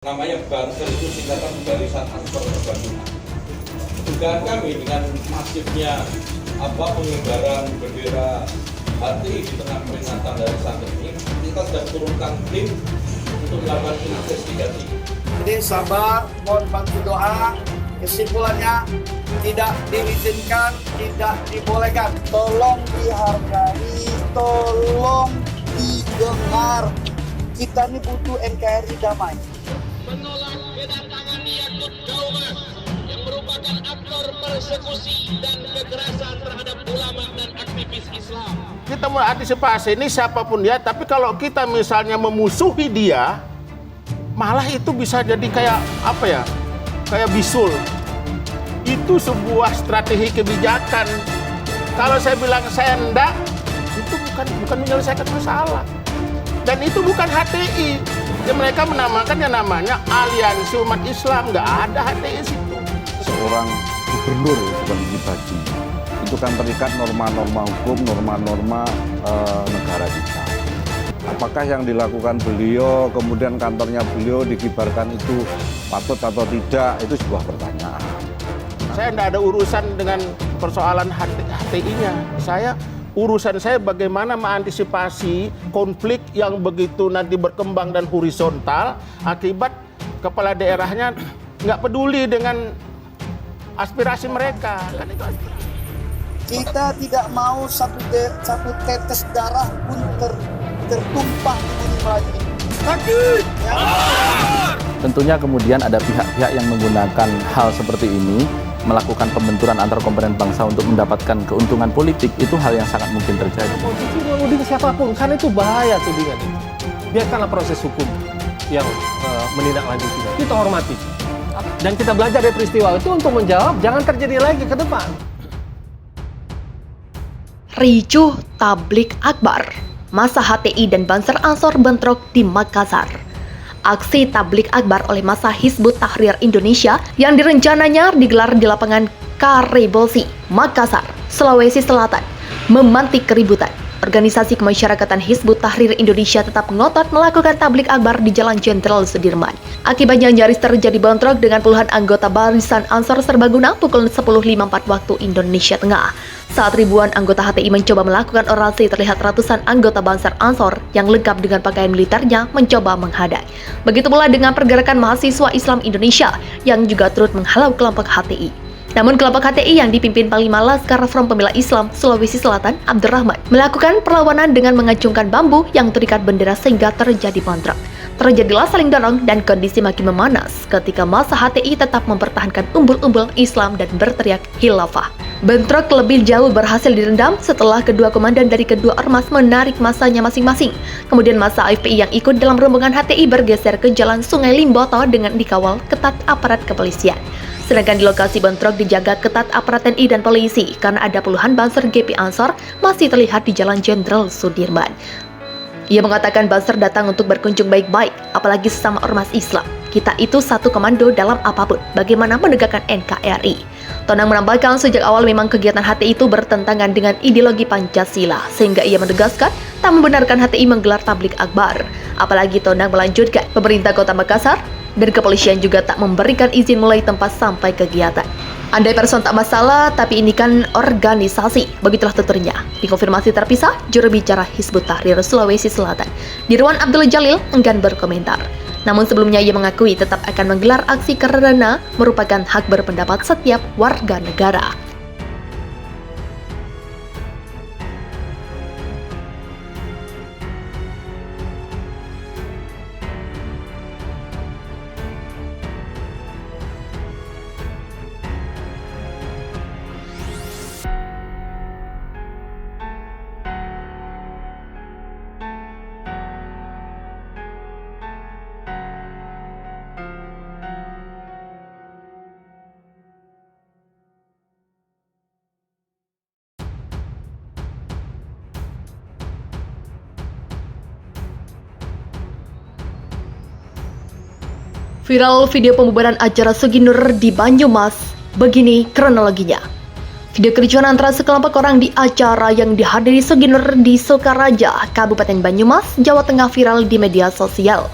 Namanya Banser itu singkatan Barisan Ansor Terbangungan. Dugaan kami dengan masifnya pengibaran bendera HTI di tengah peringatan dari santet ini, kita sudah turunkan tim untuk melakukan investigasi. Jadi sabar, mohon bantu doa. Kesimpulannya tidak diizinkan, tidak dibolehkan. Tolong dihargai, tolong didengar. Kita ini butuh NKRI damai. Menolak kedatangan Yakut Daumas yang merupakan aktor persekusi dan kekerasan terhadap ulama dan aktivis Islam. Kita mau antisipasi ini siapapun dia, tapi kalau kita misalnya memusuhi dia, malah itu bisa jadi kayak kayak bisul. Itu sebuah strategi kebijakan. Kalau saya bilang saya enggak, itu bukan menyelesaikan masalah. Dan itu bukan HTI. Ya, mereka menamakan yang namanya Aliansi Umat Islam, nggak ada HTI situ. Seorang gubernur bukan bupati itu kan terikat norma-norma hukum, norma-norma negara kita. Apakah yang dilakukan beliau, kemudian kantornya beliau dikibarkan itu patut atau tidak, itu sebuah pertanyaan. Saya tidak ada urusan dengan persoalan HTI-nya. Urusan saya bagaimana mengantisipasi konflik yang begitu nanti berkembang dan horizontal akibat kepala daerahnya nggak peduli dengan aspirasi mereka. Kan itu aspirasi. Kita tidak mau satu tetes darah pun tertumpah di bumi Melayu ini. Sakit! Ya. Tentunya kemudian ada pihak-pihak yang menggunakan hal seperti ini melakukan pembenturan antar komponen bangsa untuk mendapatkan keuntungan politik, itu hal yang sangat mungkin terjadi. Posisi menuding siapapun, karena itu bahaya tudingan itu. Biarkanlah proses hukum yang menindaklanjutinya. Kita hormati. Dan kita belajar dari peristiwa itu untuk menjawab, jangan terjadi lagi ke depan. Ricuh Tablik Akbar, massa HTI dan Banser Ansor bentrok di Makassar. Aksi tablik akbar oleh massa Hizbut Tahrir Indonesia yang direncananya digelar di lapangan Karebosi, Makassar, Sulawesi Selatan, memantik keributan. Organisasi kemasyarakatan Hizbut Tahrir Indonesia tetap ngotot melakukan tablik akbar di Jalan Jenderal Sudirman. Akibatnya nyaris terjadi bentrok dengan puluhan anggota Barisan Ansor Serbaguna pukul 10.54 waktu Indonesia Tengah. Saat ribuan anggota HTI mencoba melakukan orasi, terlihat ratusan anggota Banser Ansor yang lengkap dengan pakaian militernya mencoba menghadang. Begitu pula dengan pergerakan mahasiswa Islam Indonesia yang juga turut menghalau kelompok HTI. Namun kelompok HTI yang dipimpin Panglima Laskar Front Pembela Islam Sulawesi Selatan, Abdurrahman, melakukan perlawanan dengan mengacungkan bambu yang terikat bendera sehingga terjadi bentrok. Terjadilah saling dorong dan kondisi makin memanas ketika massa HTI tetap mempertahankan umbul-umbul Islam dan berteriak khilafah. Bentrok lebih jauh berhasil direndam setelah kedua komandan dari kedua ormas menarik massanya masing-masing. Kemudian massa FPI yang ikut dalam rombongan HTI bergeser ke jalan Sungai Limboto dengan dikawal ketat aparat kepolisian. Sedangkan di lokasi bentrok dijaga ketat aparat TNI dan polisi karena ada puluhan Banser GP Ansor masih terlihat di Jalan Jenderal Sudirman. Ia mengatakan Banser datang untuk berkunjung baik-baik, apalagi sesama ormas Islam. Kita itu satu komando dalam apapun, bagaimana menegakkan NKRI. Tonang menambahkan sejak awal memang kegiatan HTI itu bertentangan dengan ideologi Pancasila, sehingga ia menegaskan tak membenarkan HTI menggelar tablik akbar. Apalagi Tonang melanjutkan, pemerintah Kota Makassar dan kepolisian juga tak memberikan izin mulai tempat sampai kegiatan. Andai person tak masalah, tapi ini kan organisasi, begitulah tuturnya. Dikonfirmasi terpisah, juru bicara Hizbut Tahrir Sulawesi Selatan, Dirwan Abdul Jalil, enggan berkomentar. Namun sebelumnya ia mengakui tetap akan menggelar aksi karena merupakan hak berpendapat setiap warga negara. Viral video pembubaran acara Suginur di Banyumas, begini kronologinya. Video kericuhan antara sekelompok orang di acara yang dihadiri Suginur di Sukaraja, Kabupaten Banyumas, Jawa Tengah viral di media sosial.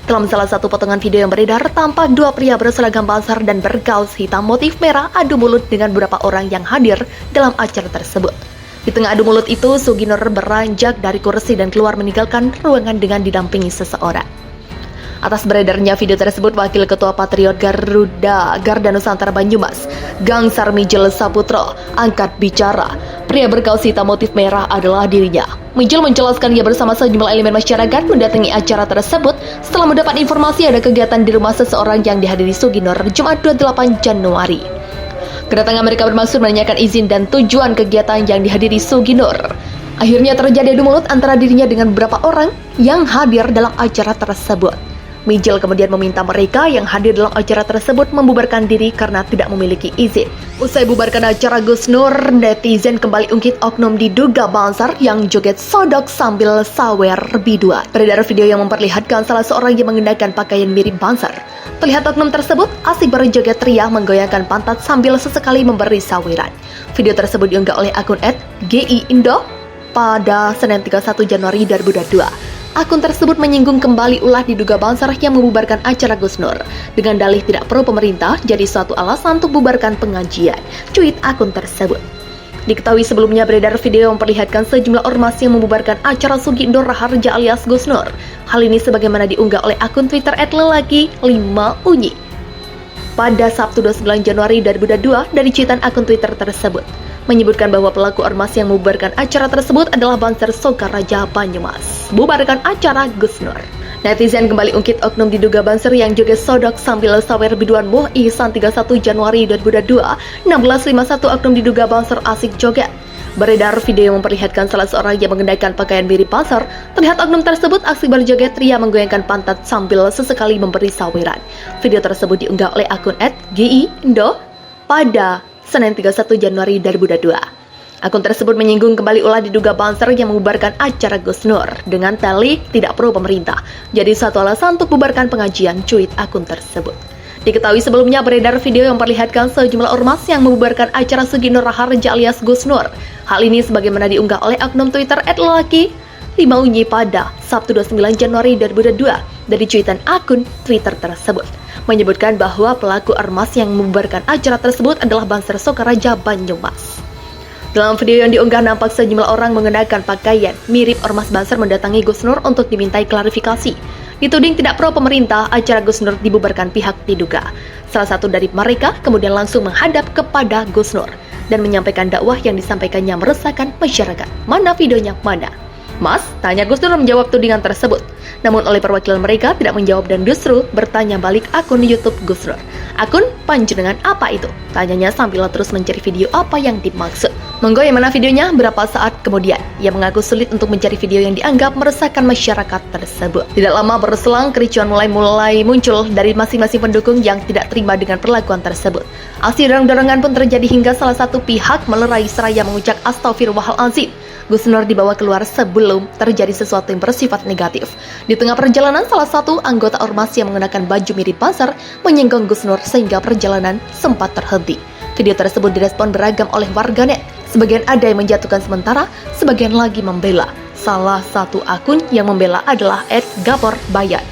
Dalam salah satu potongan video yang beredar, tampak dua pria berseragam Banser dan bergaus hitam motif merah adu mulut dengan beberapa orang yang hadir dalam acara tersebut. Di tengah adu mulut itu, Suginur beranjak dari kursi dan keluar meninggalkan ruangan dengan didampingi seseorang. Atas beredarnya video tersebut, Wakil Ketua Patriot Garuda Garda Nusantara Banyumas, Gangsar Mijil Saputro, angkat bicara. Pria bergaus hitam motif merah adalah dirinya. Mijil menjelaskan ia bersama sejumlah elemen masyarakat mendatangi acara tersebut setelah mendapat informasi ada kegiatan di rumah seseorang yang dihadiri Suginur Jumat 28 Januari. Kedatangan mereka bermaksud menanyakan izin dan tujuan kegiatan yang dihadiri Suginur. Akhirnya terjadi adu mulut antara dirinya dengan beberapa orang yang hadir dalam acara tersebut. Mijil kemudian meminta mereka yang hadir dalam acara tersebut membubarkan diri karena tidak memiliki izin. Usai bubarkan acara Gus Nur, netizen kembali ungkit oknum diduga Banser yang joget sodok sambil sawer biduan. Beredar video yang memperlihatkan salah seorang yang mengenakan pakaian mirip Banser. Terlihat oknum tersebut asik berjoget ria menggoyangkan pantat sambil sesekali memberi saweran. Video tersebut diunggah oleh akun @GI_Indo pada Senin 31 Januari 2022. Akun tersebut menyinggung kembali ulah diduga Banser yang membubarkan acara Gus Nur. Dengan dalih tidak pro pemerintah jadi suatu alasan untuk bubarkan pengajian. Cuit akun tersebut. Diketahui sebelumnya beredar video yang memperlihatkan sejumlah ormas yang membubarkan acara Suginur Raharja alias Gus Nur. Hal ini sebagaimana diunggah oleh akun Twitter @lelaki5unyi. Pada Sabtu 29 Januari 2022 dari cuitan akun Twitter tersebut. Menyebutkan bahwa pelaku ormas yang membubarkan acara tersebut adalah Banser Sokaraja Banyumas. Bubarkan acara Gus Nur. Netizen kembali ungkit oknum diduga Banser yang joget sodok sambil sawer biduan MUI Ihsan 31 Januari 2022. 1651 oknum diduga Banser asik joget. Beredar video yang memperlihatkan salah seorang yang mengenakan pakaian mirip Banser. Terlihat oknum tersebut aksi berjoget ria menggoyangkan pantat sambil sesekali memberi saweran. Video tersebut diunggah oleh akun @GI_Indo pada Senin 31 Januari 2022. Akun tersebut menyinggung kembali ulah diduga Banser yang membubarkan acara Gus Nur dengan dalih tidak pro pemerintah. Jadi satu alasan untuk bubarkan pengajian, cuit akun tersebut. Diketahui sebelumnya beredar video yang memperlihatkan sejumlah ormas yang membubarkan acara Suginur Raharja alias Gus Nur. Hal ini sebagaimana diunggah oleh akun Twitter @lelaki5unyi pada Sabtu 29 Januari 2022 dari cuitan akun Twitter tersebut. Menyebutkan bahwa pelaku ormas yang membubarkan acara tersebut adalah Banser Sokaraja Banyumas. Dalam video yang diunggah nampak sejumlah orang mengenakan pakaian mirip ormas Banser mendatangi Gus Nur untuk dimintai klarifikasi. Dituding tidak pro pemerintah, acara Gus Nur dibubarkan pihak diduga. Salah satu dari mereka kemudian langsung menghadap kepada Gus Nur dan menyampaikan dakwah yang disampaikannya meresahkan masyarakat. Mana videonya? Mana? Mas, tanya Gus Nur menjawab tudingan tersebut. Namun oleh perwakilan mereka tidak menjawab dan justru bertanya balik akun YouTube Gus Nur. Akun panjenengan apa itu? Tanyanya sambil terus mencari video apa yang dimaksud. Monggo yang mana videonya? Berapa saat kemudian ia mengaku sulit untuk mencari video yang dianggap meresahkan masyarakat tersebut. Tidak lama berselang, kericuan mulai muncul dari masing-masing pendukung yang tidak terima dengan perlakuan tersebut. Aksi dorong-dorongan pun terjadi hingga salah satu pihak melerai seraya mengucap Astaghfirullahaladzim. Gus Nur dibawa keluar sebelum terjadi sesuatu yang bersifat negatif. Di tengah perjalanan, salah satu anggota ormas yang mengenakan baju mirip Banser menyinggung Gus Nur sehingga perjalanan sempat terhenti. Video tersebut direspon beragam oleh warganet. Sebagian ada yang menjatuhkan sementara, sebagian lagi membela. Salah satu akun yang membela adalah @Gapor_Bayan.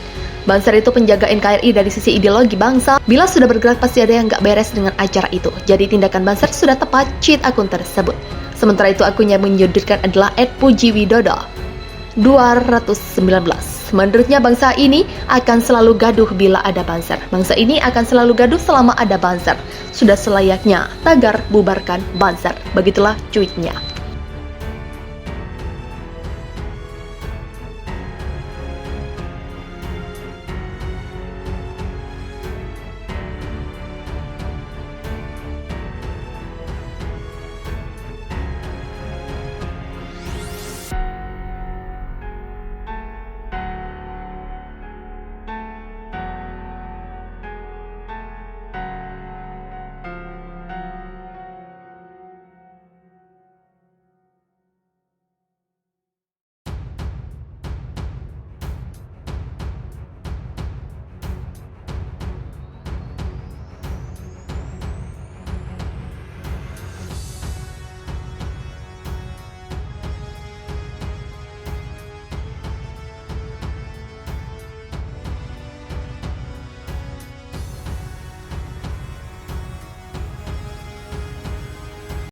Banser itu penjaga NKRI dari sisi ideologi bangsa. Bila sudah bergerak pasti ada yang nggak beres dengan acara itu. Jadi tindakan Banser sudah tepat, cheat akun tersebut. Sementara itu akunnya menyudutkan adalah @pujiwidodo 219. Menurutnya bangsa ini akan selalu gaduh bila ada Banser. Bangsa ini akan selalu gaduh selama ada Banser. Sudah selayaknya tagar bubarkan Banser. Begitulah cuitnya.